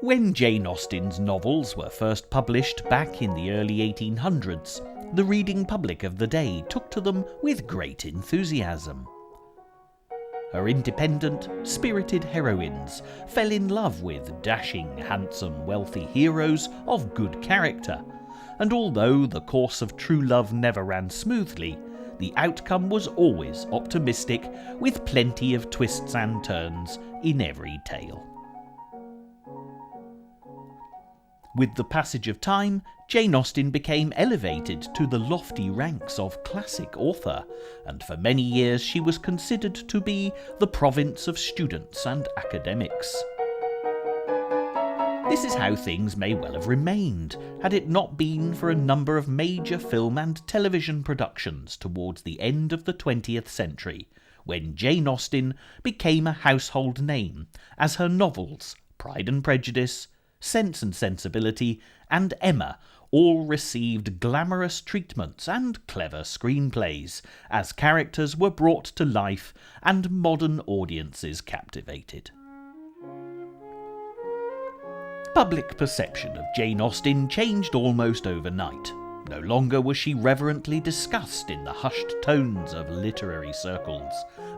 When Jane Austen's novels were first published back in the early 1800s, the reading public of the day took to them with great enthusiasm. Her independent, spirited heroines fell in love with dashing, handsome, wealthy heroes of good character, and although the course of true love never ran smoothly, the outcome was always optimistic, with plenty of twists and turns in every tale. With the passage of time, Jane Austen became elevated to the lofty ranks of classic author, and for many years she was considered to be the province of students and academics. This is how things may well have remained, had it not been for a number of major film and television productions towards the end of the 20th century, when Jane Austen became a household name, as her novels, Pride and Prejudice, Sense and Sensibility, and Emma all received glamorous treatments and clever screenplays, as characters were brought to life and modern audiences captivated. Public perception of Jane Austen changed almost overnight. No longer was she reverently discussed in the hushed tones of literary circles.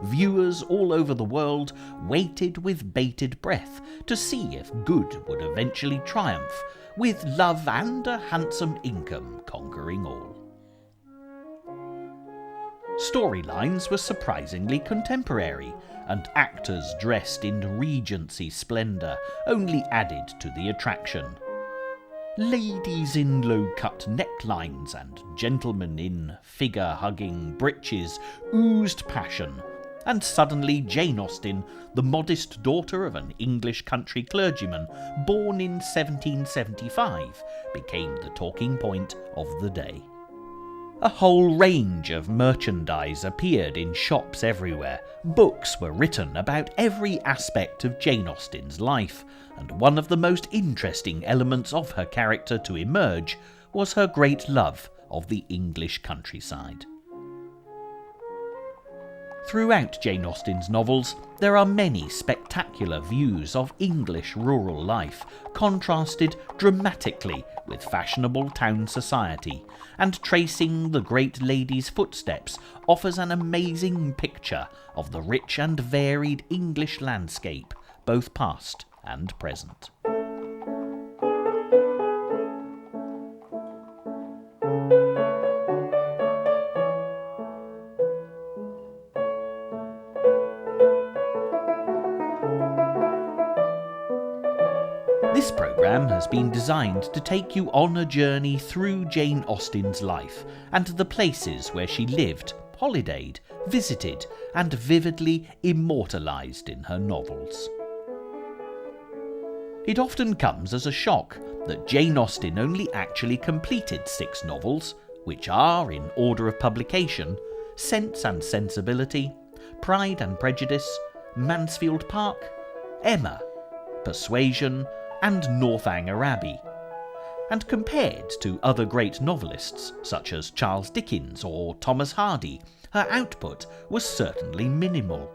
Viewers all over the world waited with bated breath to see if good would eventually triumph, with love and a handsome income conquering all. Storylines were surprisingly contemporary, and actors dressed in Regency splendour only added to the attraction. Ladies in low-cut necklines and gentlemen in figure-hugging breeches oozed passion, and suddenly Jane Austen, the modest daughter of an English country clergyman born in 1775, became the talking point of the day. A whole range of merchandise appeared in shops everywhere. Books were written about every aspect of Jane Austen's life, and one of the most interesting elements of her character to emerge was her great love of the English countryside. Throughout Jane Austen's novels, there are many spectacular views of English rural life, contrasted dramatically with fashionable town society, and tracing the great lady's footsteps offers an amazing picture of the rich and varied English landscape, both past and present. This programme has been designed to take you on a journey through Jane Austen's life and the places where she lived, holidayed, visited, and vividly immortalised in her novels. It often comes as a shock that Jane Austen only actually completed 6 novels, which are, in order of publication, Sense and Sensibility, Pride and Prejudice, Mansfield Park, Emma, Persuasion, and Northanger Abbey, and compared to other great novelists such as Charles Dickens or Thomas Hardy, her output was certainly minimal.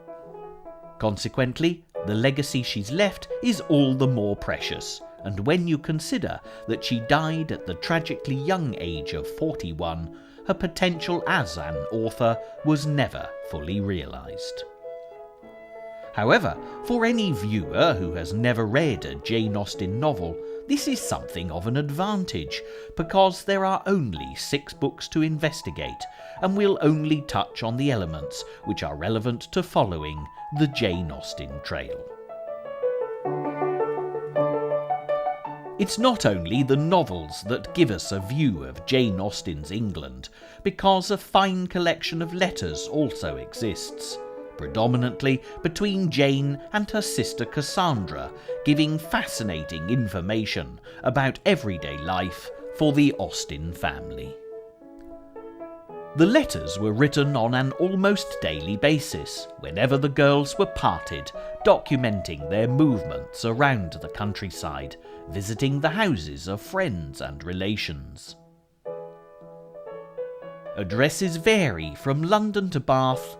Consequently, the legacy she's left is all the more precious, and when you consider that she died at the tragically young age of 41, her potential as an author was never fully realised. However, for any viewer who has never read a Jane Austen novel, this is something of an advantage, because there are only 6 books to investigate, and we'll only touch on the elements which are relevant to following the Jane Austen trail. It's not only the novels that give us a view of Jane Austen's England, because a fine collection of letters also exists, predominantly between Jane and her sister Cassandra, giving fascinating information about everyday life for the Austen family. The letters were written on an almost daily basis, whenever the girls were parted, documenting their movements around the countryside, visiting the houses of friends and relations. Addresses vary from London to Bath,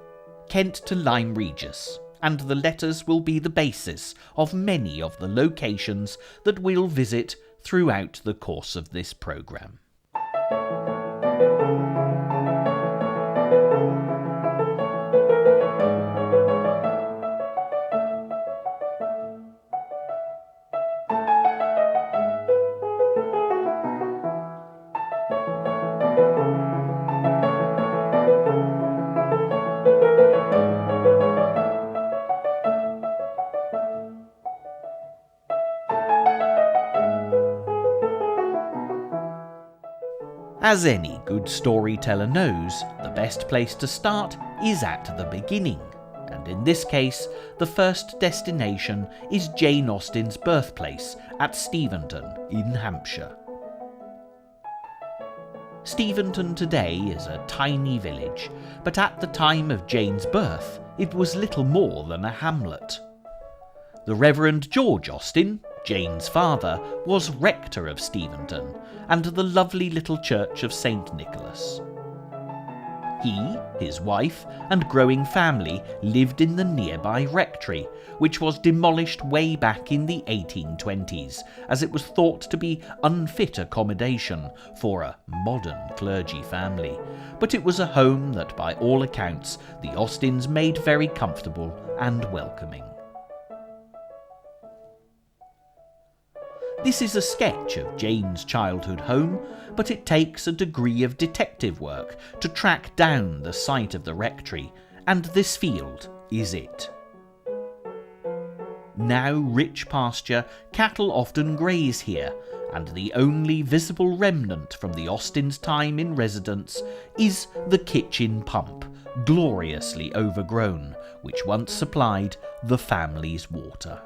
Kent to Lyme Regis, and the letters will be the basis of many of the locations that we'll visit throughout the course of this programme. As any good storyteller knows, the best place to start is at the beginning, and in this case, the first destination is Jane Austen's birthplace at Steventon in Hampshire. Steventon today is a tiny village, but at the time of Jane's birth, it was little more than a hamlet. The Reverend George Austen, Jane's father, was rector of Steventon and the lovely little church of St. Nicholas. He, his wife, and growing family lived in the nearby rectory, which was demolished way back in the 1820s, as it was thought to be unfit accommodation for a modern clergy family. But it was a home that, by all accounts, the Austens made very comfortable and welcoming. This is a sketch of Jane's childhood home, but it takes a degree of detective work to track down the site of the rectory, and this field is it. Now rich pasture, cattle often graze here, and the only visible remnant from the Austens' time in residence is the kitchen pump, gloriously overgrown, which once supplied the family's water.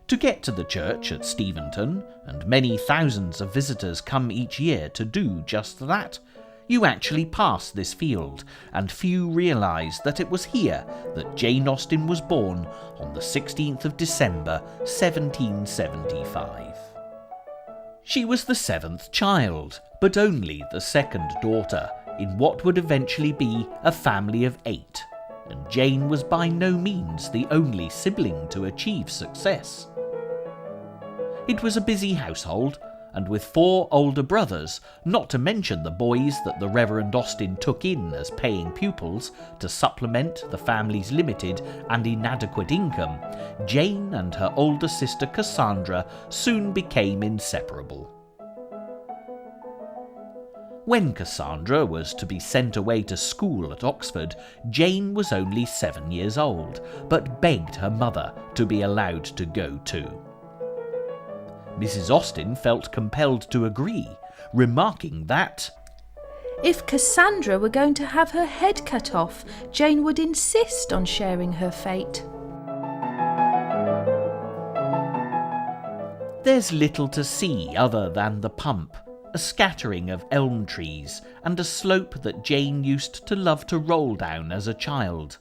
To get to the church at Steventon, and many thousands of visitors come each year to do just that, you actually pass this field, and few realise that it was here that Jane Austen was born on the 16th of December 1775. She was the seventh child, but only the second daughter, in what would eventually be a family of 8, and Jane was by no means the only sibling to achieve success. It was a busy household, and with 4 older brothers, not to mention the boys that the Reverend Austen took in as paying pupils to supplement the family's limited and inadequate income, Jane and her older sister Cassandra soon became inseparable. When Cassandra was to be sent away to school at Oxford, Jane was only 7 years old, but begged her mother to be allowed to go too. Mrs. Austen felt compelled to agree, remarking that if Cassandra were going to have her head cut off, Jane would insist on sharing her fate. There's little to see other than the pump, a scattering of elm trees, and a slope that Jane used to love to roll down as a child.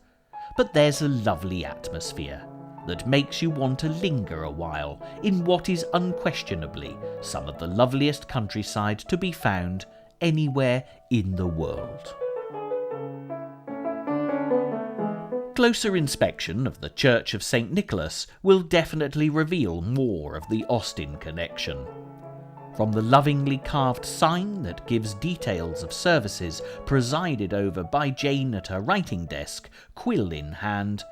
But there's a lovely atmosphere that makes you want to linger a while in what is unquestionably some of the loveliest countryside to be found anywhere in the world. Closer inspection of the Church of St. Nicholas will definitely reveal more of the Austen connection. From the lovingly carved sign that gives details of services presided over by Jane at her writing desk, quill in hand,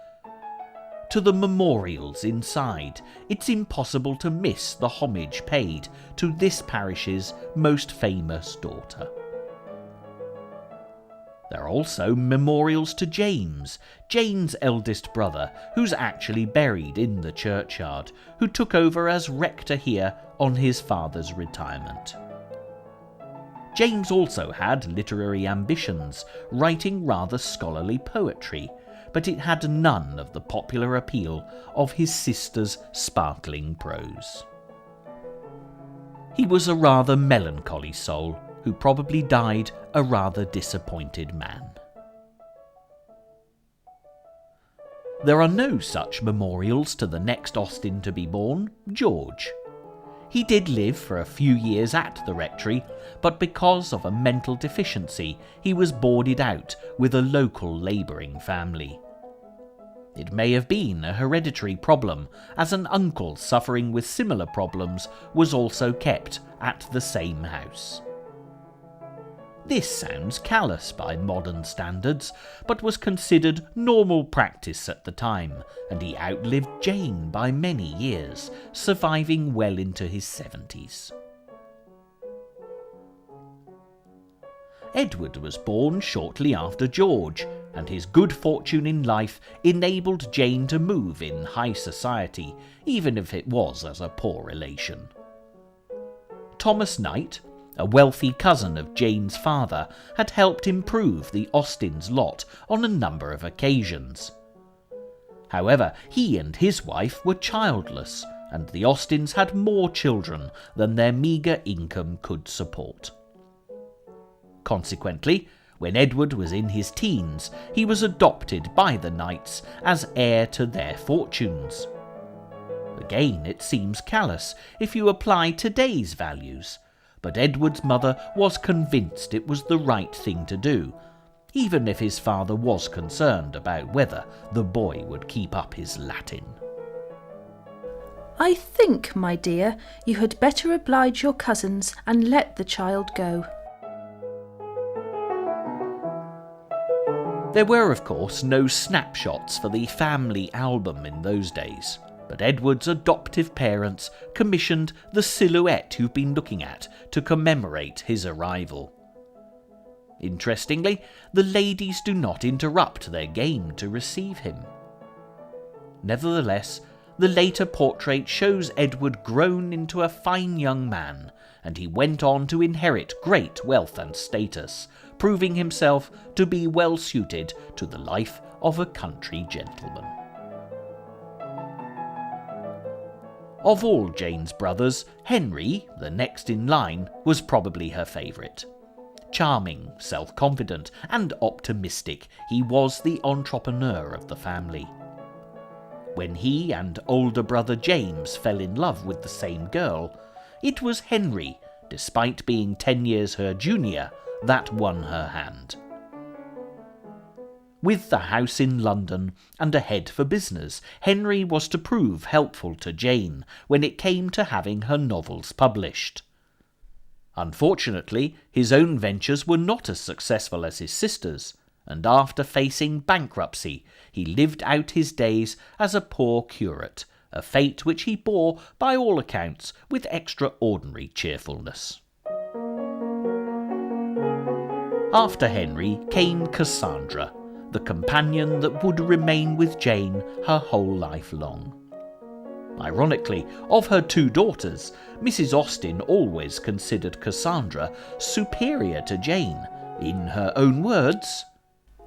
to the memorials inside, it's impossible to miss the homage paid to this parish's most famous daughter. There are also memorials to James, Jane's eldest brother, who's actually buried in the churchyard, who took over as rector here on his father's retirement. James also had literary ambitions, writing rather scholarly poetry, but it had none of the popular appeal of his sister's sparkling prose. He was a rather melancholy soul, who probably died a rather disappointed man. There are no such memorials to the next Austen to be born, George. He did live for a few years at the rectory, but because of a mental deficiency, he was boarded out with a local labouring family. It may have been a hereditary problem, as an uncle suffering with similar problems was also kept at the same house. This sounds callous by modern standards, but was considered normal practice at the time, and he outlived Jane by many years, surviving well into his 70s. Edward was born shortly after George, and his good fortune in life enabled Jane to move in high society, even if it was as a poor relation. Thomas Knight, a wealthy cousin of Jane's father, had helped improve the Austins' lot on a number of occasions. However, he and his wife were childless, and the Austins had more children than their meagre income could support. Consequently, when Edward was in his teens, he was adopted by the Knights as heir to their fortunes. Again, it seems callous if you apply today's values, but Edward's mother was convinced it was the right thing to do, even if his father was concerned about whether the boy would keep up his Latin. I think, my dear, you had better oblige your cousins and let the child go. There were, of course, no snapshots for the family album in those days, but Edward's adoptive parents commissioned the silhouette you've been looking at to commemorate his arrival. Interestingly, the ladies do not interrupt their game to receive him. Nevertheless, the later portrait shows Edward grown into a fine young man, and he went on to inherit great wealth and status, proving himself to be well suited to the life of a country gentleman. Of all Jane's brothers, Henry, the next in line, was probably her favourite. Charming, self-confident and optimistic, he was the entrepreneur of the family. When he and older brother James fell in love with the same girl, it was Henry, despite being 10 years her junior, that won her hand. With the house in London and a head for business, Henry was to prove helpful to Jane when it came to having her novels published. Unfortunately, his own ventures were not as successful as his sister's, and after facing bankruptcy, he lived out his days as a poor curate, a fate which he bore, by all accounts, with extraordinary cheerfulness. After Henry came Cassandra, the companion that would remain with Jane her whole life long. Ironically, of her 2 daughters, Mrs. Austen always considered Cassandra superior to Jane, in her own words,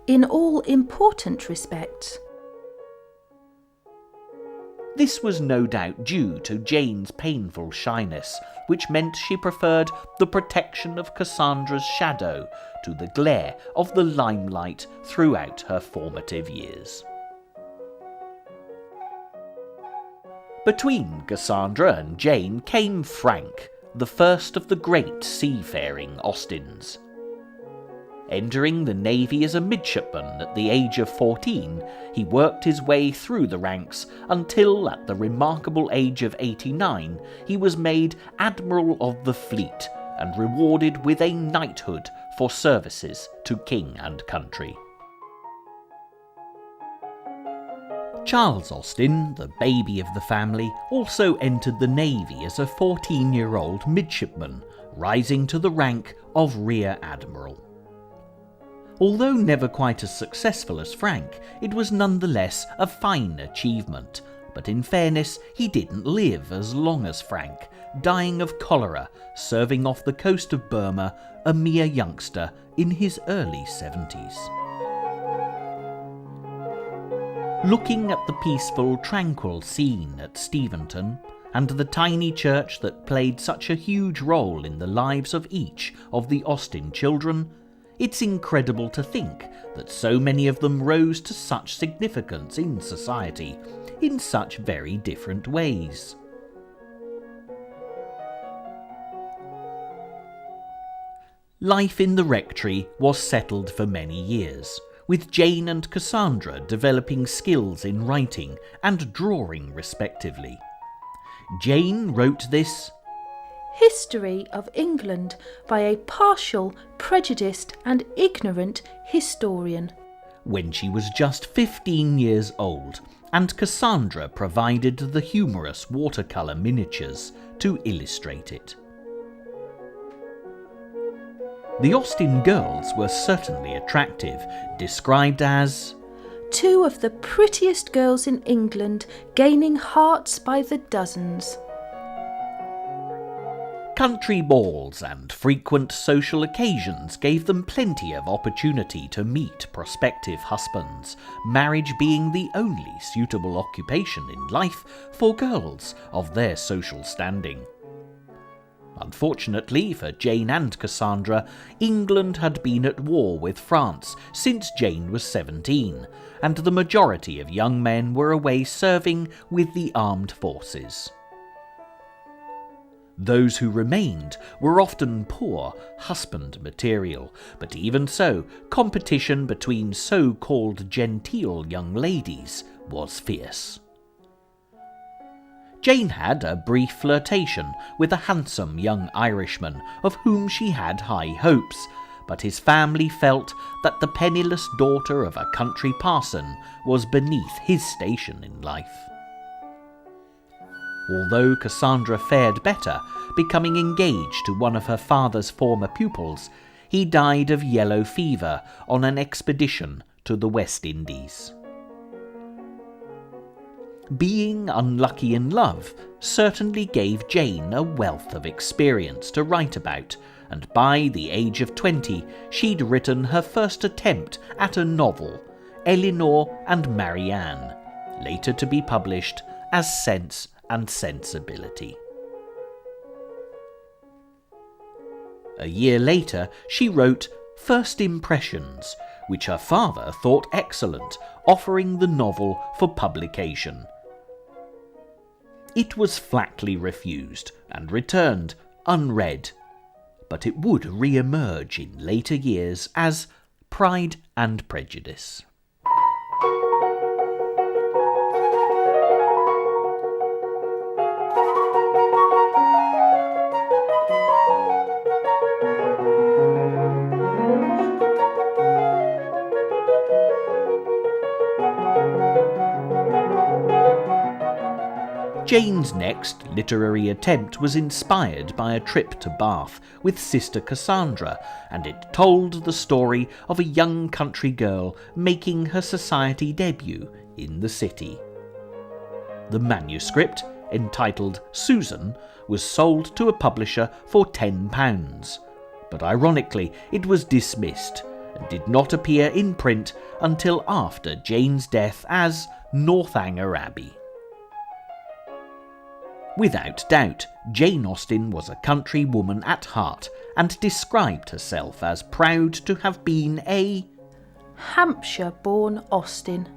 in all important respects. This was no doubt due to Jane's painful shyness, which meant she preferred the protection of Cassandra's shadow to the glare of the limelight throughout her formative years. Between Cassandra and Jane came Frank, the first of the great seafaring Austins. Entering the Navy as a midshipman at the age of 14, he worked his way through the ranks until, at the remarkable age of 89, he was made Admiral of the Fleet and rewarded with a knighthood for services to king and country. Charles Austen, the baby of the family, also entered the Navy as a 14-year-old midshipman, rising to the rank of Rear Admiral. Although never quite as successful as Frank, it was nonetheless a fine achievement, but in fairness he didn't live as long as Frank, dying of cholera, serving off the coast of Burma, a mere youngster in his early 70s. Looking at the peaceful, tranquil scene at Steventon, and the tiny church that played such a huge role in the lives of each of the Austen children, it's incredible to think that so many of them rose to such significance in society in such very different ways. Life in the rectory was settled for many years, with Jane and Cassandra developing skills in writing and drawing respectively. Jane wrote this History of England by a partial, prejudiced and ignorant historian when she was just 15 years old, and Cassandra provided the humorous watercolour miniatures to illustrate it. The Austen girls were certainly attractive, described as two of the prettiest girls in England, gaining hearts by the dozens. Country balls and frequent social occasions gave them plenty of opportunity to meet prospective husbands, marriage being the only suitable occupation in life for girls of their social standing. Unfortunately for Jane and Cassandra, England had been at war with France since Jane was 17, and the majority of young men were away serving with the armed forces. Those who remained were often poor husband material, but even so, competition between so-called genteel young ladies was fierce. Jane had a brief flirtation with a handsome young Irishman of whom she had high hopes, but his family felt that the penniless daughter of a country parson was beneath his station in life. Although Cassandra fared better, becoming engaged to one of her father's former pupils, he died of yellow fever on an expedition to the West Indies. Being unlucky in love certainly gave Jane a wealth of experience to write about, and by the age of 20 she'd written her first attempt at a novel, Elinor and Marianne, later to be published as Sense and Sensibility. A year later she wrote First Impressions, which her father thought excellent, offering the novel for publication. It was flatly refused and returned unread, but it would re-emerge in later years as Pride and Prejudice. Jane's next literary attempt was inspired by a trip to Bath with sister Cassandra, and it told the story of a young country girl making her society debut in the city. The manuscript, entitled Susan, was sold to a publisher for £10, but ironically it was dismissed and did not appear in print until after Jane's death as Northanger Abbey. Without doubt, Jane Austen was a country woman at heart and described herself as proud to have been a Hampshire-born Austen.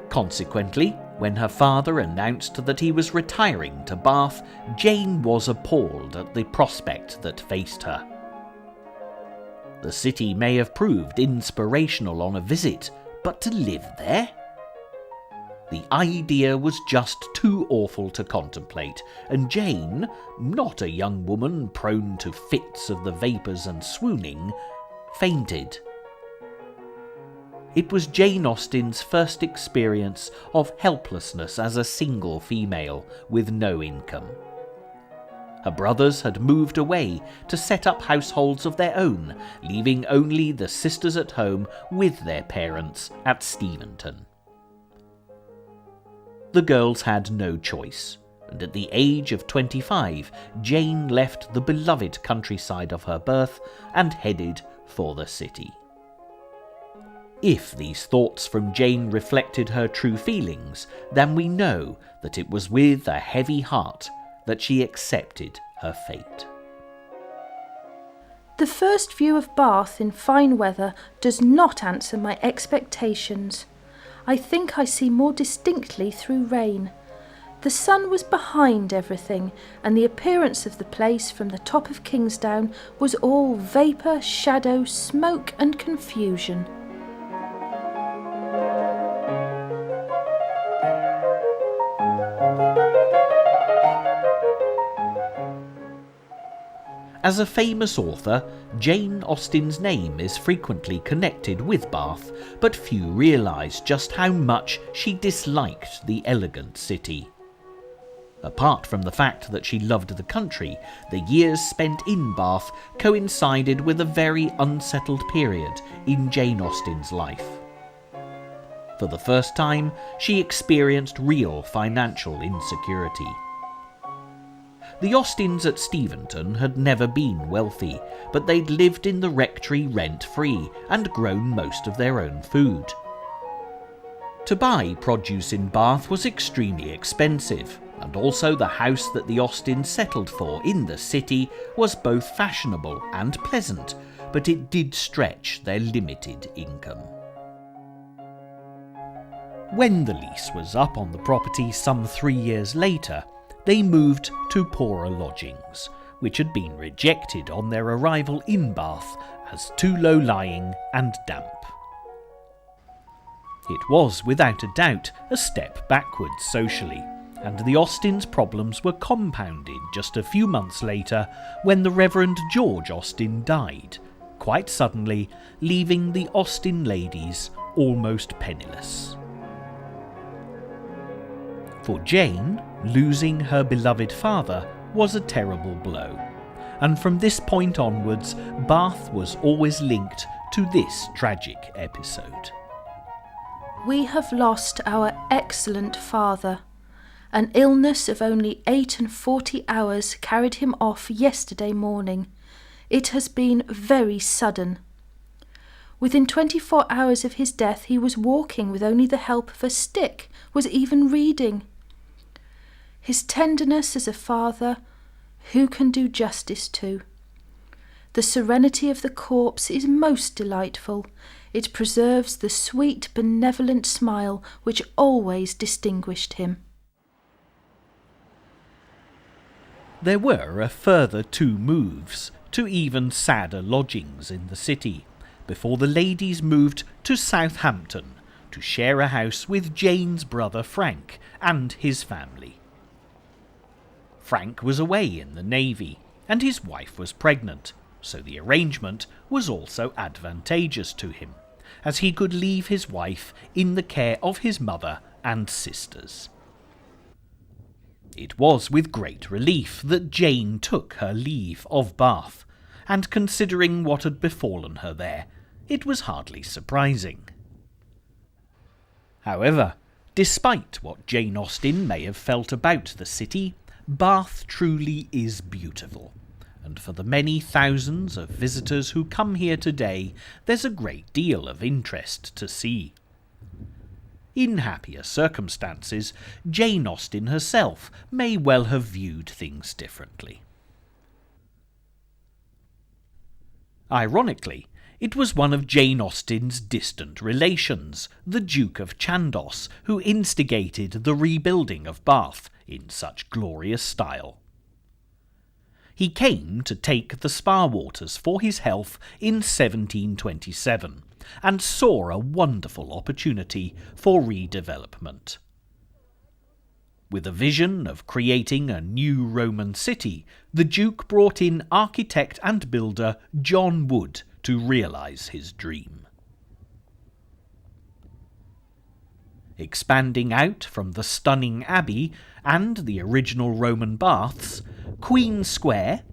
Consequently, when her father announced that he was retiring to Bath, Jane was appalled at the prospect that faced her. The city may have proved inspirational on a visit, but to live there? The idea was just too awful to contemplate, and Jane, not a young woman prone to fits of the vapours and swooning, fainted. It was Jane Austen's first experience of helplessness as a single female with no income. Her brothers had moved away to set up households of their own, leaving only the sisters at home with their parents at Steventon. The girls had no choice, and at the age of 25, Jane left the beloved countryside of her birth and headed for the city. If these thoughts from Jane reflected her true feelings, then we know that it was with a heavy heart that she accepted her fate. The first view of Bath in fine weather does not answer my expectations. I think I see more distinctly through rain. The sun was behind everything, and the appearance of the place from the top of Kingsdown was all vapour, shadow, smoke and confusion. As a famous author, Jane Austen's name is frequently connected with Bath, but few realise just how much she disliked the elegant city. Apart from the fact that she loved the country, the years spent in Bath coincided with a very unsettled period in Jane Austen's life. For the first time, she experienced real financial insecurity. The Austens at Steventon had never been wealthy, but they'd lived in the rectory rent-free and grown most of their own food. To buy produce in Bath was extremely expensive, and also the house that the Austens settled for in the city was both fashionable and pleasant, but it did stretch their limited income. When the lease was up on the property some 3 years later, they moved to poorer lodgings, which had been rejected on their arrival in Bath as too low-lying and damp. It was, without a doubt, a step backwards socially, and the Austens' problems were compounded just a few months later when the Reverend George Austen died, quite suddenly leaving the Austen ladies almost penniless. For Jane, losing her beloved father was a terrible blow, and from this point onwards, Bath was always linked to this tragic episode. We have lost our excellent father. An illness of only 48 hours carried him off yesterday morning. It has been very sudden. Within 24 hours of his death he was walking with only the help of a stick, was even reading. His tenderness as a father, who can do justice to? The serenity of the corpse is most delightful. It preserves the sweet, benevolent smile which always distinguished him. There were a further 2 moves to even sadder lodgings in the city, before the ladies moved to Southampton to share a house with Jane's brother Frank and his family. Frank was away in the Navy, and his wife was pregnant, so the arrangement was also advantageous to him, as he could leave his wife in the care of his mother and sisters. It was with great relief that Jane took her leave of Bath, and considering what had befallen her there, it was hardly surprising. However, despite what Jane Austen may have felt about the city, Bath truly is beautiful, and for the many thousands of visitors who come here today, there's a great deal of interest to see. In happier circumstances, Jane Austen herself may well have viewed things differently. Ironically, it was one of Jane Austen's distant relations, the Duke of Chandos, who instigated the rebuilding of Bath in such glorious style. He came to take the spa waters for his health in 1727, and saw a wonderful opportunity for redevelopment. With a vision of creating a new Roman city, the Duke brought in architect and builder John Wood to realise his dream. Expanding out from the stunning abbey and the original Roman baths, Queen Square,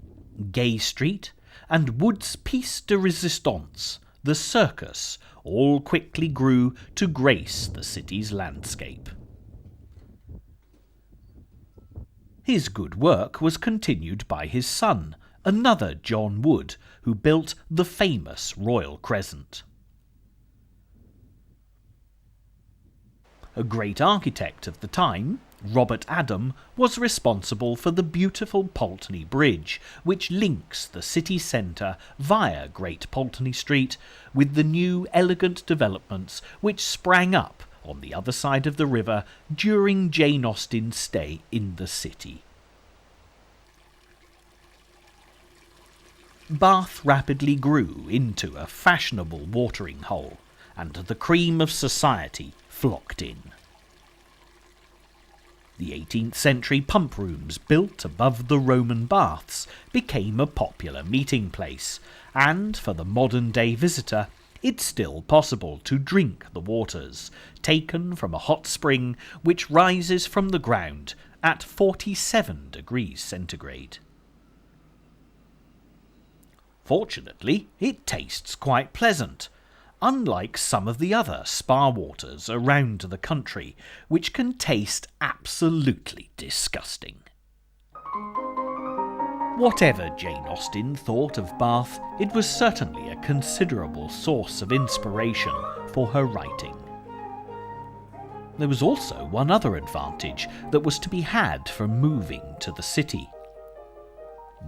Gay Street, and Wood's Piece de Resistance, the Circus, all quickly grew to grace the city's landscape. His good work was continued by his son, another John Wood, who built the famous Royal Crescent. A great architect of the time, Robert Adam, was responsible for the beautiful Pulteney Bridge, which links the city centre via Great Pulteney Street with the new elegant developments which sprang up on the other side of the river during Jane Austen's stay in the city. Bath rapidly grew into a fashionable watering hole, and the cream of society flocked in. The 18th century pump rooms built above the Roman baths became a popular meeting place, and for the modern-day visitor, it's still possible to drink the waters, taken from a hot spring which rises from the ground at 47 degrees centigrade. Fortunately, it tastes quite pleasant, unlike some of the other spa waters around the country, which can taste absolutely disgusting. Whatever Jane Austen thought of Bath, it was certainly a considerable source of inspiration for her writing. There was also one other advantage that was to be had from moving to the city.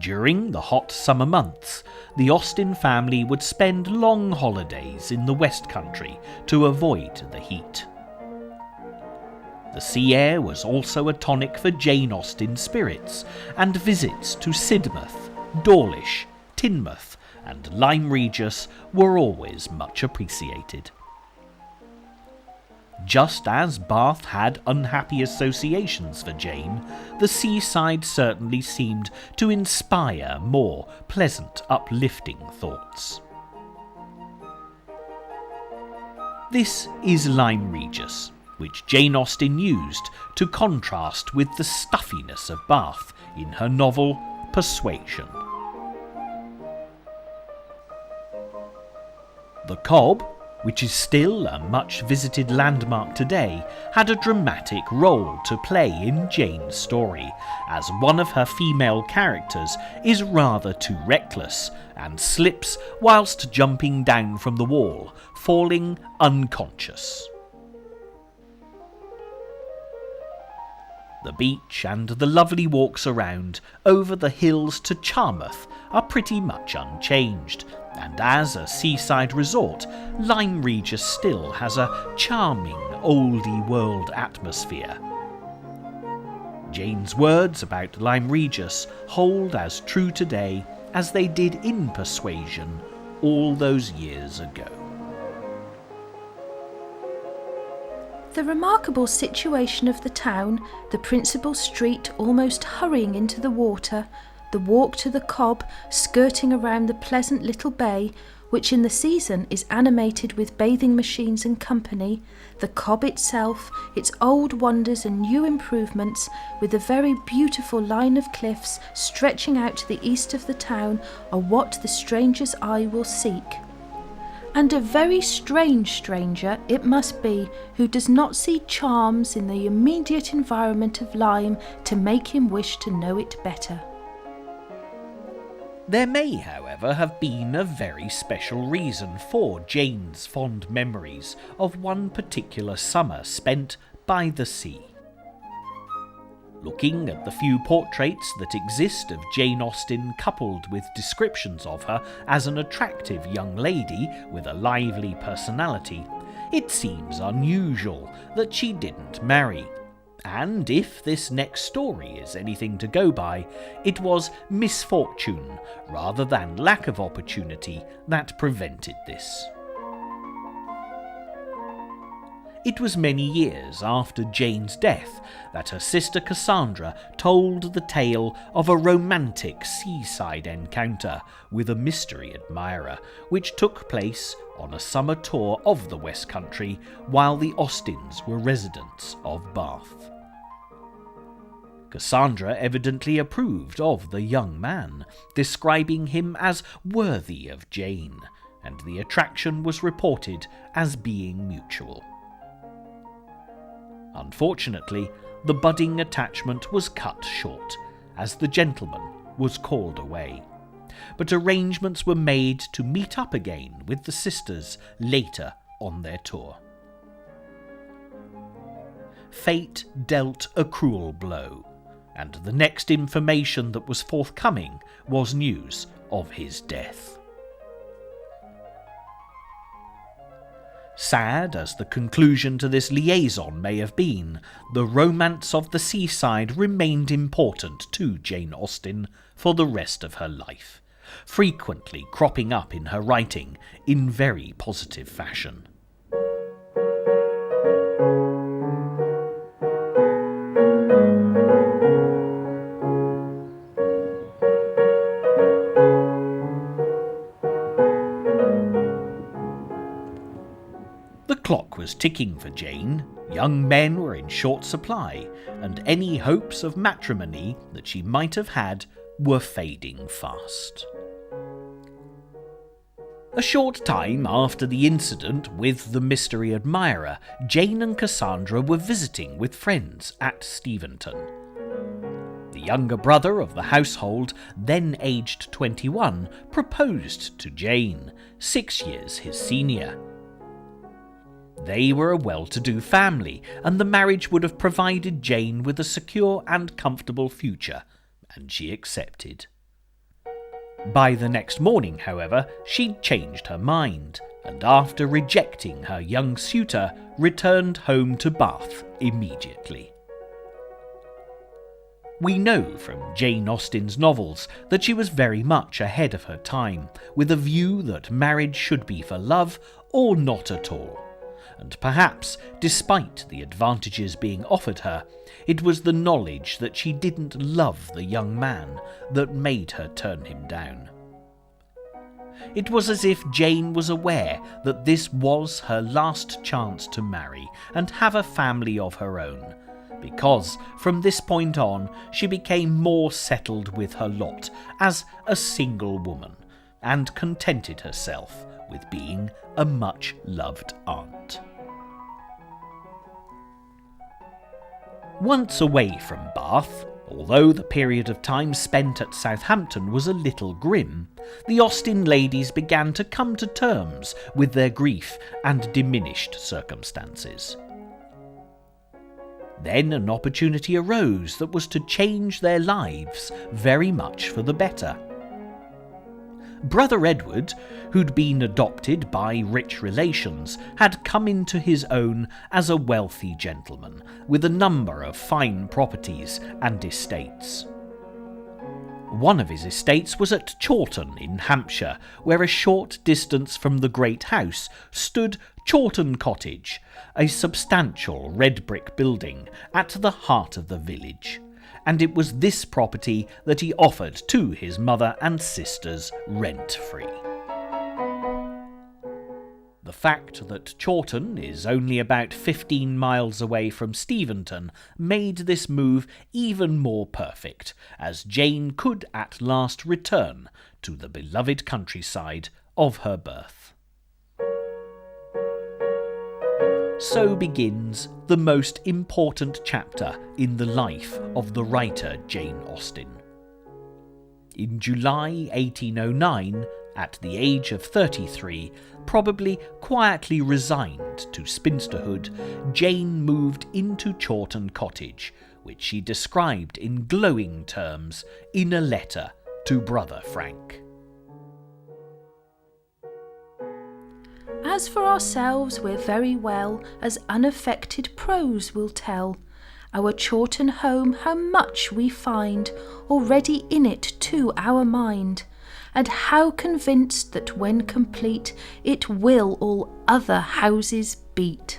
During the hot summer months, the Austen family would spend long holidays in the West Country to avoid the heat. The sea air was also a tonic for Jane Austen's spirits, and visits to Sidmouth, Dawlish, Teignmouth and Lyme Regis were always much appreciated. Just as Bath had unhappy associations for Jane, the seaside certainly seemed to inspire more pleasant, uplifting thoughts. This is Lyme Regis, which Jane Austen used to contrast with the stuffiness of Bath in her novel Persuasion. The Cobb, which is still a much-visited landmark today, had a dramatic role to play in Jane's story, as one of her female characters is rather too reckless and slips whilst jumping down from the wall, falling unconscious. The beach and the lovely walks around over the hills to Charmouth are pretty much unchanged, and as a seaside resort, Lyme Regis still has a charming oldie world atmosphere. Jane's words about Lyme Regis hold as true today as they did in Persuasion all those years ago. The remarkable situation of the town, the principal street almost hurrying into the water, the walk to the Cobb skirting around the pleasant little bay, which in the season is animated with bathing machines and company, the Cobb itself, its old wonders and new improvements, with a very beautiful line of cliffs stretching out to the east of the town, are what the stranger's eye will seek. And a very strange stranger it must be who does not see charms in the immediate environment of Lyme to make him wish to know it better. There may, however, have been a very special reason for Jane's fond memories of one particular summer spent by the sea. Looking at the few portraits that exist of Jane Austen coupled with descriptions of her as an attractive young lady with a lively personality, it seems unusual that she didn't marry. And if this next story is anything to go by, it was misfortune rather than lack of opportunity that prevented this. It was many years after Jane's death that her sister Cassandra told the tale of a romantic seaside encounter with a mystery admirer, which took place on a summer tour of the West Country while the Austens were residents of Bath. Cassandra evidently approved of the young man, describing him as worthy of Jane, and the attraction was reported as being mutual. Unfortunately, the budding attachment was cut short, as the gentleman was called away, but arrangements were made to meet up again with the sisters later on their tour. Fate dealt a cruel blow, and the next information that was forthcoming was news of his death. Sad as the conclusion to this liaison may have been, the romance of the seaside remained important to Jane Austen for the rest of her life, frequently cropping up in her writing in very positive fashion. The clock was ticking for Jane, young men were in short supply, and any hopes of matrimony that she might have had were fading fast. A short time after the incident with the mystery admirer, Jane and Cassandra were visiting with friends at Steventon. The younger brother of the household, then aged 21, proposed to Jane, 6 years his senior. They were a well-to-do family, and the marriage would have provided Jane with a secure and comfortable future, and she accepted. By the next morning, however, she'd changed her mind, and after rejecting her young suitor, returned home to Bath immediately. We know from Jane Austen's novels that she was very much ahead of her time, with a view that marriage should be for love or not at all. And perhaps, despite the advantages being offered her, it was the knowledge that she didn't love the young man that made her turn him down. It was as if Jane was aware that this was her last chance to marry and have a family of her own, because from this point on she became more settled with her lot as a single woman, and contented herself with being a much-loved aunt. Once away from Bath, although the period of time spent at Southampton was a little grim, the Austen ladies began to come to terms with their grief and diminished circumstances. Then an opportunity arose that was to change their lives very much for the better. Brother Edward, who'd been adopted by rich relations, had come into his own as a wealthy gentleman, with a number of fine properties and estates. One of his estates was at Chawton in Hampshire, where a short distance from the great house stood Chawton Cottage, a substantial red brick building at the heart of the village, and it was this property that he offered to his mother and sisters rent-free. The fact that Chawton is only about 15 miles away from Steventon made this move even more perfect, as Jane could at last return to the beloved countryside of her birth. So begins the most important chapter in the life of the writer Jane Austen. In July 1809, at the age of 33, probably quietly resigned to spinsterhood, Jane moved into Chawton Cottage, which she described in glowing terms in a letter to Brother Frank. As for ourselves, we're very well, as unaffected prose will tell. Our Chawton home, how much we find already in it to our mind, and how convinced that when complete it will all other houses beat.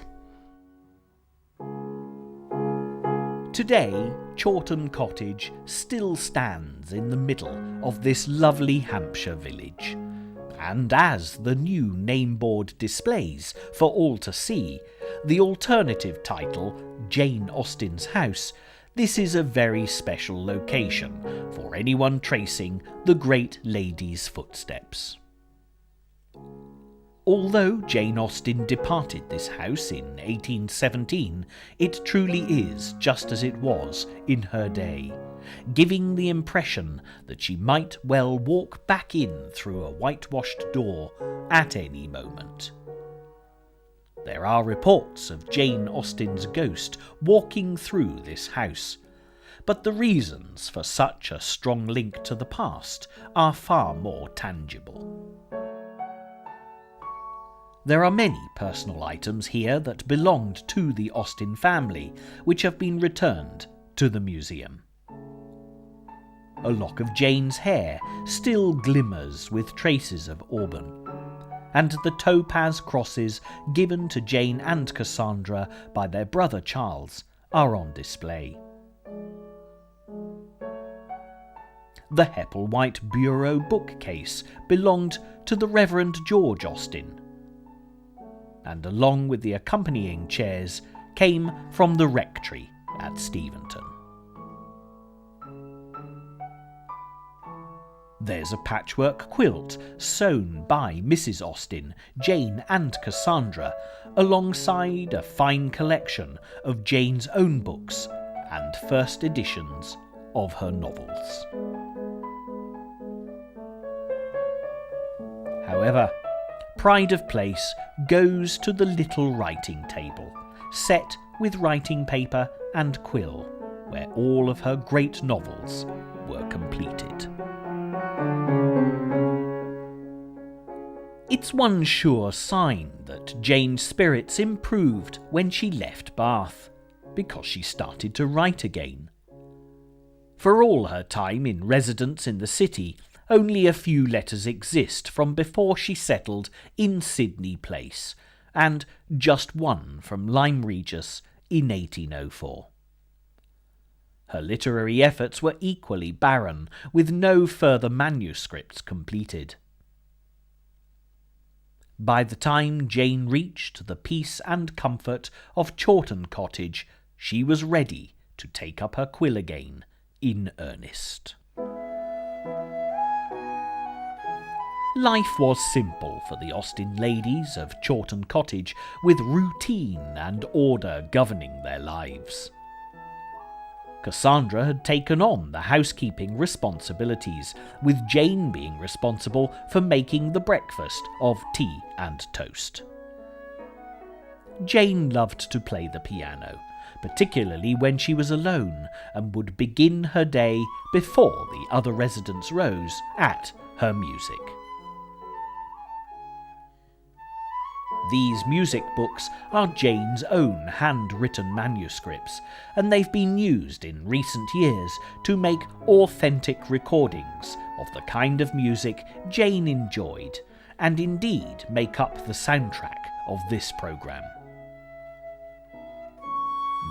Today, Chawton Cottage still stands in the middle of this lovely Hampshire village, and as the new nameboard displays for all to see, the alternative title, Jane Austen's House, this is a very special location for anyone tracing the great lady's footsteps. Although Jane Austen departed this house in 1817, it truly is just as it was in her day, giving the impression that she might well walk back in through a whitewashed door at any moment. There are reports of Jane Austen's ghost walking through this house, but the reasons for such a strong link to the past are far more tangible. There are many personal items here that belonged to the Austen family, which have been returned to the museum. A lock of Jane's hair still glimmers with traces of auburn, and the topaz crosses given to Jane and Cassandra by their brother Charles are on display. The Hepplewhite bureau bookcase belonged to the Reverend George Austen, and along with the accompanying chairs came from the rectory at Steventon. There's a patchwork quilt sewn by Mrs. Austen, Jane and Cassandra, alongside a fine collection of Jane's own books and first editions of her novels. However, pride of place goes to the little writing table, set with writing paper and quill, where all of her great novels were completed. It's one sure sign that Jane's spirits improved when she left Bath, because she started to write again. For all her time in residence in the city, only a few letters exist from before she settled in Sydney Place, and just one from Lyme Regis in 1804. Her literary efforts were equally barren, with no further manuscripts completed. By the time Jane reached the peace and comfort of Chawton Cottage, she was ready to take up her quill again in earnest. Life was simple for the Austen ladies of Chawton Cottage, with routine and order governing their lives. Cassandra had taken on the housekeeping responsibilities, with Jane being responsible for making the breakfast of tea and toast. Jane loved to play the piano, particularly when she was alone, and would begin her day before the other residents rose at her music. These music books are Jane's own handwritten manuscripts, and they've been used in recent years to make authentic recordings of the kind of music Jane enjoyed, and indeed make up the soundtrack of this programme.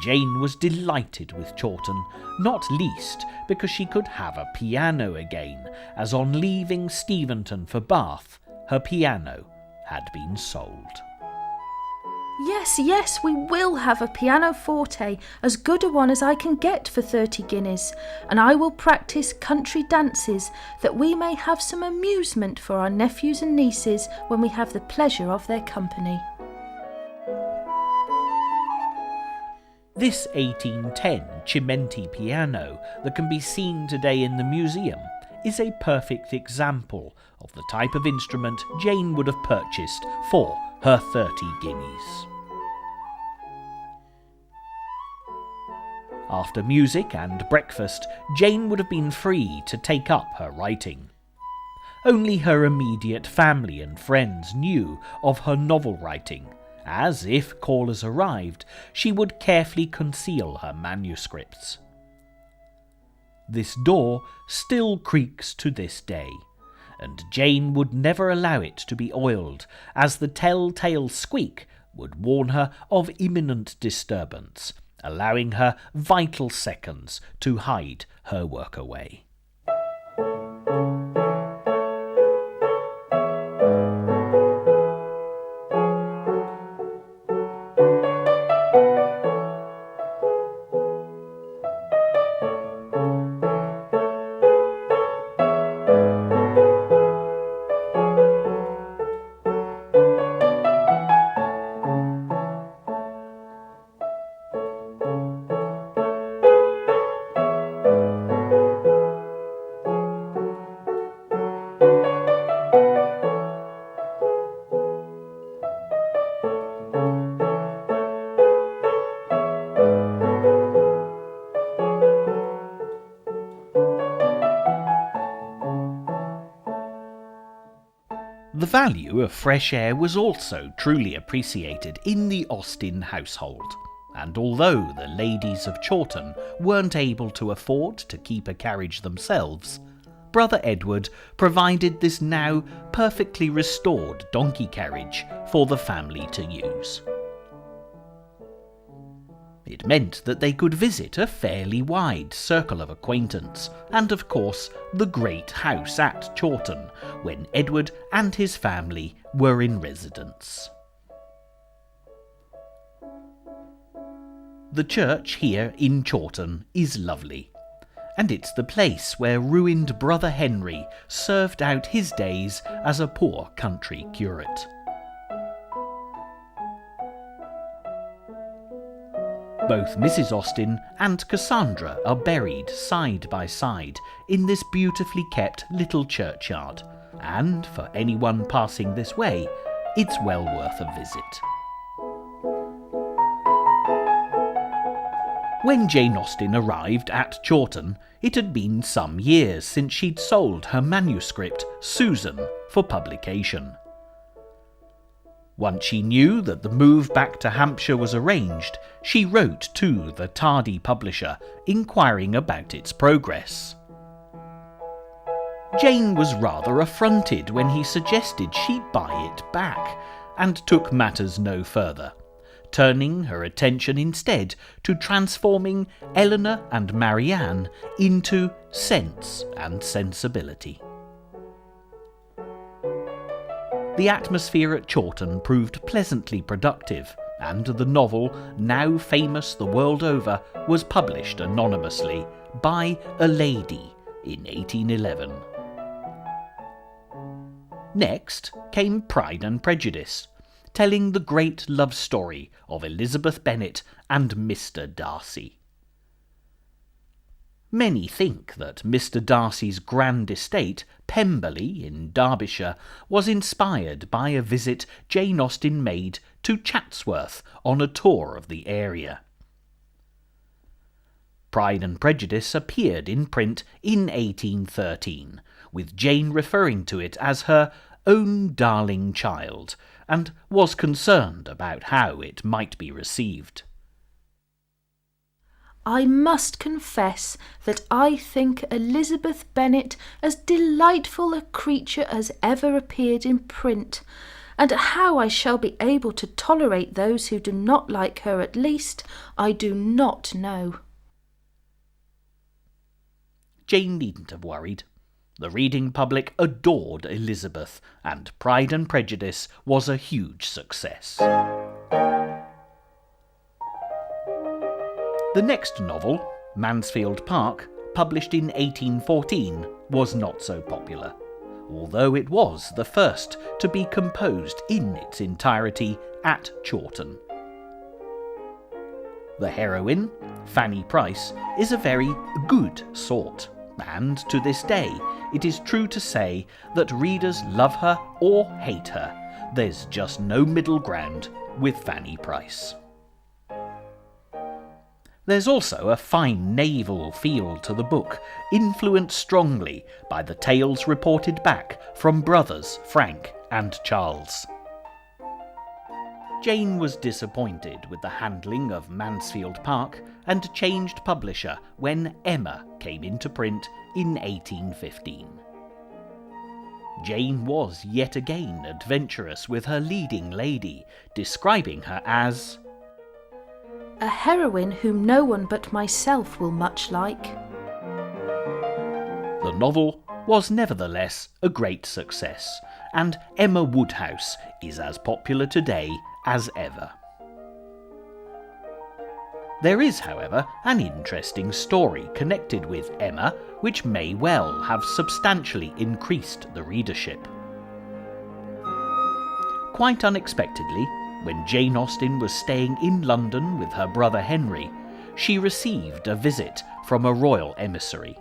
Jane was delighted with Chawton, not least because she could have a piano again, as on leaving Steventon for Bath, her piano had been sold. Yes, we will have a pianoforte, as good a one as I can get for 30 guineas, and I will practise country dances, that we may have some amusement for our nephews and nieces when we have the pleasure of their company. This 1810 Chimenti piano that can be seen today in the museum is a perfect example of the type of instrument Jane would have purchased for her 30 guineas. After music and breakfast, Jane would have been free to take up her writing. Only her immediate family and friends knew of her novel writing, as, if callers arrived, she would carefully conceal her manuscripts. This door still creaks to this day, and Jane would never allow it to be oiled, as the tell-tale squeak would warn her of imminent disturbance, allowing her vital seconds to hide her work away. value of fresh air was also truly appreciated in the Austen household, and although the ladies of Chawton weren't able to afford to keep a carriage themselves, Brother Edward provided this now perfectly restored donkey carriage for the family to use. It meant that they could visit a fairly wide circle of acquaintance, and of course the great house at Chawton, when Edward and his family were in residence. The church here in Chawton is lovely, and it's the place where ruined Brother Henry served out his days as a poor country curate. Both Mrs. Austen and Cassandra are buried side by side in this beautifully kept little churchyard, and for anyone passing this way, it's well worth a visit. When Jane Austen arrived at Chawton, it had been some years since she'd sold her manuscript, Susan, for publication. Once she knew that the move back to Hampshire was arranged, she wrote to the tardy publisher, inquiring about its progress. Jane was rather affronted when he suggested she buy it back, and took matters no further, turning her attention instead to transforming Eleanor and Marianne into Sense and Sensibility. The atmosphere at Chawton proved pleasantly productive, and the novel, now famous the world over, was published anonymously by a lady in 1811. Next came Pride and Prejudice, telling the great love story of Elizabeth Bennet and Mr. Darcy. Many think that Mr. Darcy's grand estate, Pemberley in Derbyshire, was inspired by a visit Jane Austen made to Chatsworth on a tour of the area. Pride and Prejudice appeared in print in 1813, with Jane referring to it as her own darling child, and was concerned about how it might be received. I must confess that I think Elizabeth Bennet as delightful a creature as ever appeared in print, and how I shall be able to tolerate those who do not like her at least, I do not know. Jane needn't have worried. The reading public adored Elizabeth, and Pride and Prejudice was a huge success. The next novel, Mansfield Park, published in 1814, was not so popular, although it was the first to be composed in its entirety at Chawton. The heroine, Fanny Price, is a very good sort, and to this day it is true to say that readers love her or hate her. There's just no middle ground with Fanny Price. There's also a fine naval feel to the book, influenced strongly by the tales reported back from brothers Frank and Charles. Jane was disappointed with the handling of Mansfield Park and changed publisher when Emma came into print in 1815. Jane was yet again adventurous with her leading lady, describing her as a heroine whom no one but myself will much like. The novel was nevertheless a great success, and Emma Woodhouse is as popular today as ever. There is, however, an interesting story connected with Emma, which may well have substantially increased the readership. Quite unexpectedly, when Jane Austen was staying in London with her brother Henry, she received a visit from a royal emissary.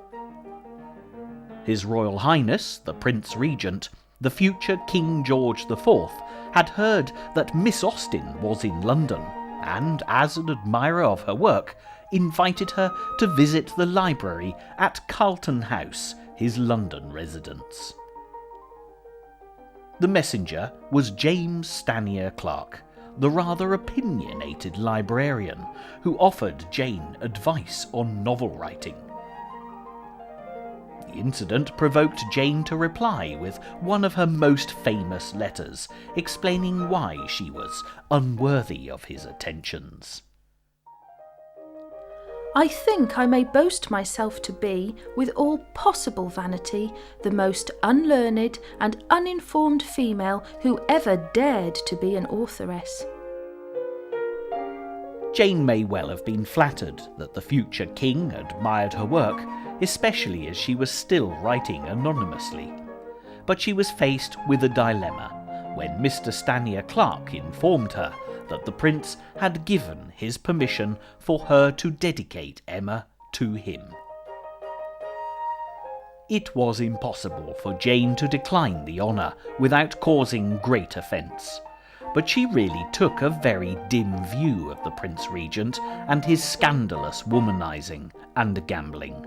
His Royal Highness, the Prince Regent, the future King George IV, had heard that Miss Austen was in London, and, as an admirer of her work, invited her to visit the library at Carlton House, his London residence. The messenger was James Stanier Clark, the rather opinionated librarian who offered Jane advice on novel writing. The incident provoked Jane to reply with one of her most famous letters, explaining why she was unworthy of his attentions. I think I may boast myself to be, with all possible vanity, the most unlearned and uninformed female who ever dared to be an authoress. Jane may well have been flattered that the future king admired her work, especially as she was still writing anonymously. But she was faced with a dilemma when Mr. Stanier Clark informed her that the prince had given his permission for her to dedicate Emma to him. It was impossible for Jane to decline the honour without causing great offence, but she really took a very dim view of the Prince Regent and his scandalous womanising and gambling.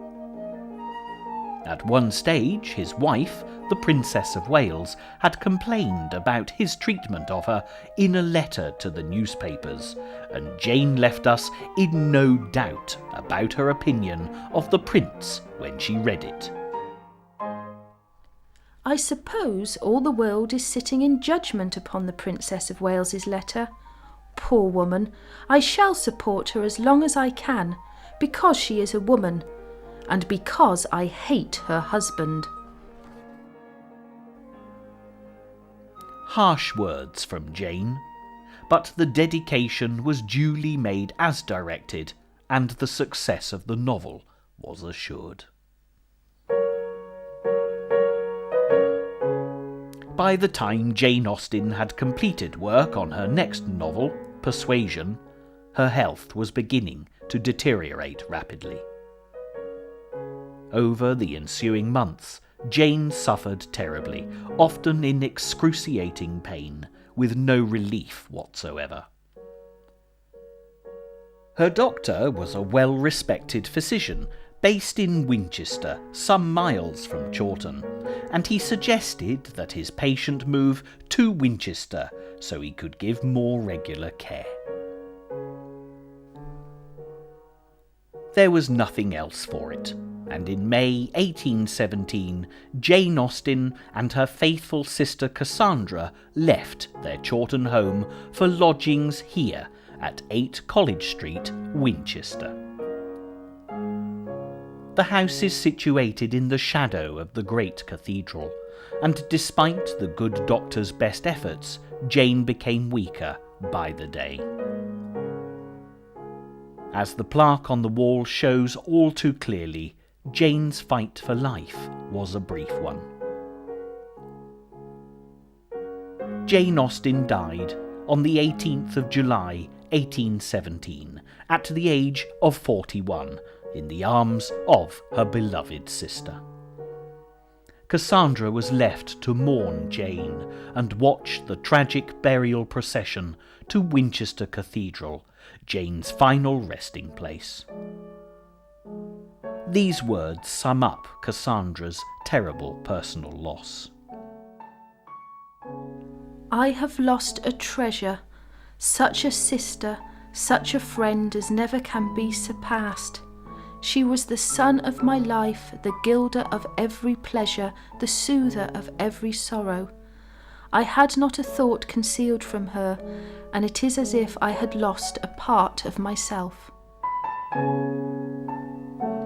At one stage, his wife, the Princess of Wales, had complained about his treatment of her in a letter to the newspapers, and Jane left us in no doubt about her opinion of the prince when she read it. I suppose all the world is sitting in judgment upon the Princess of Wales's letter. Poor woman, I shall support her as long as I can, because she is a woman, and because I hate her husband. Harsh words from Jane, but the dedication was duly made as directed, and the success of the novel was assured. By the time Jane Austen had completed work on her next novel, Persuasion, her health was beginning to deteriorate rapidly. Over the ensuing months, Jane suffered terribly, often in excruciating pain, with no relief whatsoever. Her doctor was a well-respected physician based in Winchester, some miles from Chawton, and he suggested that his patient move to Winchester so he could give more regular care. There was nothing else for it, and in May 1817, Jane Austen and her faithful sister Cassandra left their Chawton home for lodgings here at 8 College Street, Winchester. The house is situated in the shadow of the great cathedral, and despite the good doctor's best efforts, Jane became weaker by the day. As the plaque on the wall shows all too clearly, Jane's fight for life was a brief one. Jane Austen died on the 18th of July 1817, at the age of 41, in the arms of her beloved sister. Cassandra was left to mourn Jane and watch the tragic burial procession to Winchester Cathedral, Jane's final resting place. These words sum up Cassandra's terrible personal loss. I have lost a treasure, such a sister, such a friend as never can be surpassed. She was the sun of my life, the gilder of every pleasure, the soother of every sorrow. I had not a thought concealed from her, and it is as if I had lost a part of myself.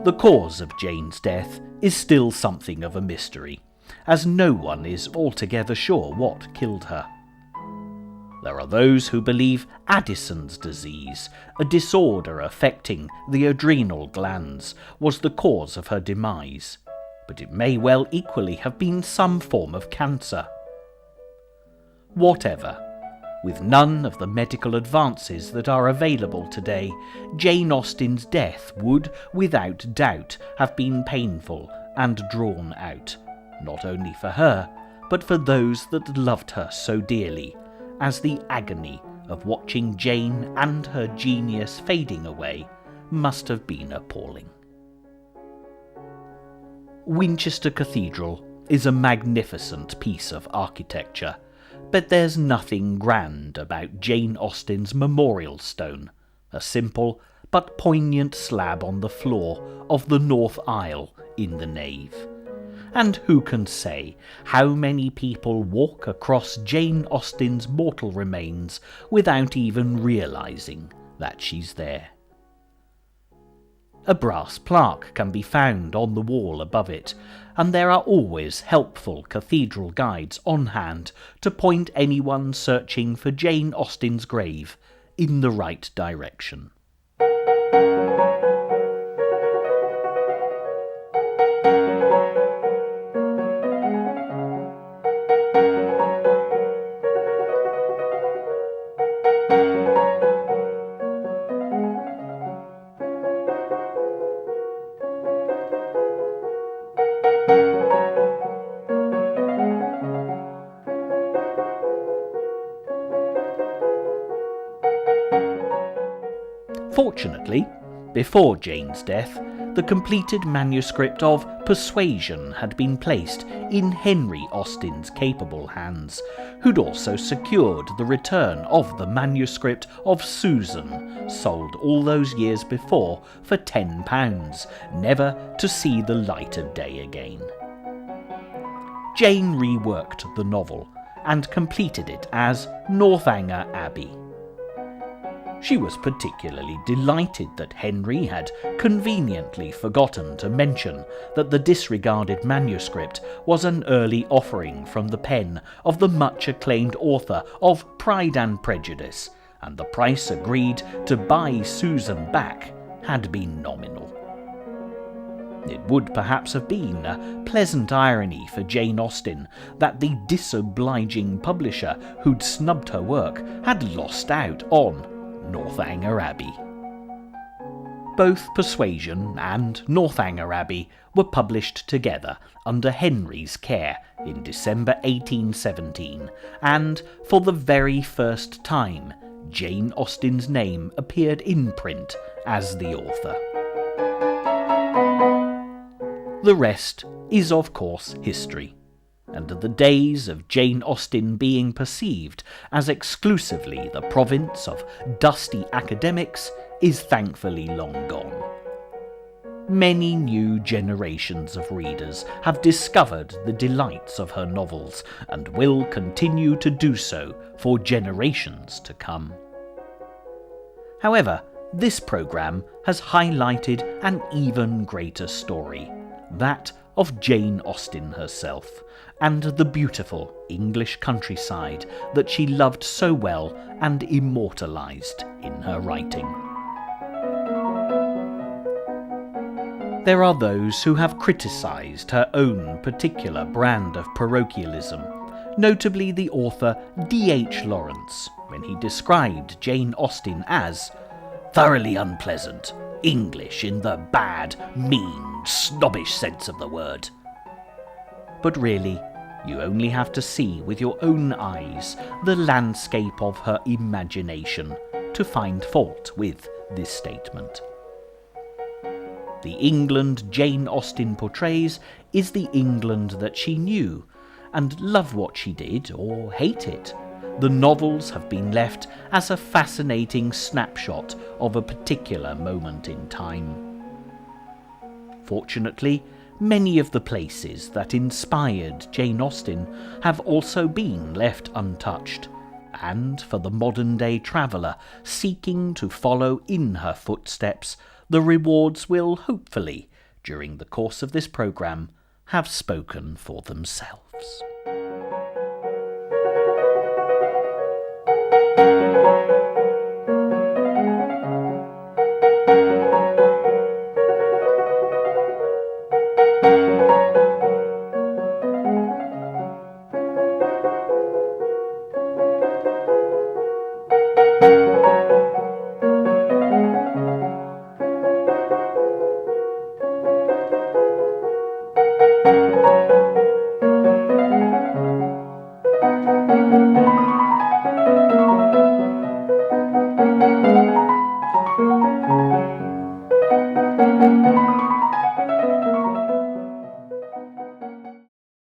The cause of Jane's death is still something of a mystery, as no one is altogether sure what killed her. There are those who believe Addison's disease, a disorder affecting the adrenal glands, was the cause of her demise, but it may well equally have been some form of cancer. Whatever, with none of the medical advances that are available today, Jane Austen's death would, without doubt, have been painful and drawn out, not only for her, but for those that loved her so dearly, as the agony of watching Jane and her genius fading away must have been appalling. Winchester Cathedral is a magnificent piece of architecture, but there's nothing grand about Jane Austen's memorial stone, a simple but poignant slab on the floor of the north aisle in the nave. And who can say how many people walk across Jane Austen's mortal remains without even realising that she's there? A brass plaque can be found on the wall above it, and there are always helpful cathedral guides on hand to point anyone searching for Jane Austen's grave in the right direction. Fortunately, before Jane's death, the completed manuscript of Persuasion had been placed in Henry Austen's capable hands, who'd also secured the return of the manuscript of Susan, sold all those years before for £10, never to see the light of day again. Jane reworked the novel and completed it as Northanger Abbey. She was particularly delighted that Henry had conveniently forgotten to mention that the disregarded manuscript was an early offering from the pen of the much-acclaimed author of Pride and Prejudice, and the price agreed to buy Susan back had been nominal. It would perhaps have been a pleasant irony for Jane Austen that the disobliging publisher who'd snubbed her work had lost out on Northanger Abbey. Both Persuasion and Northanger Abbey were published together under Henry's care in December 1817, and for the very first time Jane Austen's name appeared in print as the author. The rest is, of course, history, and the days of Jane Austen being perceived as exclusively the province of dusty academics is thankfully long gone. Many new generations of readers have discovered the delights of her novels and will continue to do so for generations to come. However, this programme has highlighted an even greater story, that of Jane Austen herself, and the beautiful English countryside that she loved so well and immortalised in her writing. There are those who have criticised her own particular brand of parochialism, notably the author D.H. Lawrence, when he described Jane Austen as thoroughly unpleasant, English in the bad, mean, snobbish sense of the word. But really, you only have to see with your own eyes the landscape of her imagination to find fault with this statement. The England Jane Austen portrays is the England that she knew, and love what she did or hate it, the novels have been left as a fascinating snapshot of a particular moment in time. Fortunately, many of the places that inspired Jane Austen have also been left untouched, and for the modern-day traveller seeking to follow in her footsteps, the rewards will hopefully, during the course of this programme, have spoken for themselves.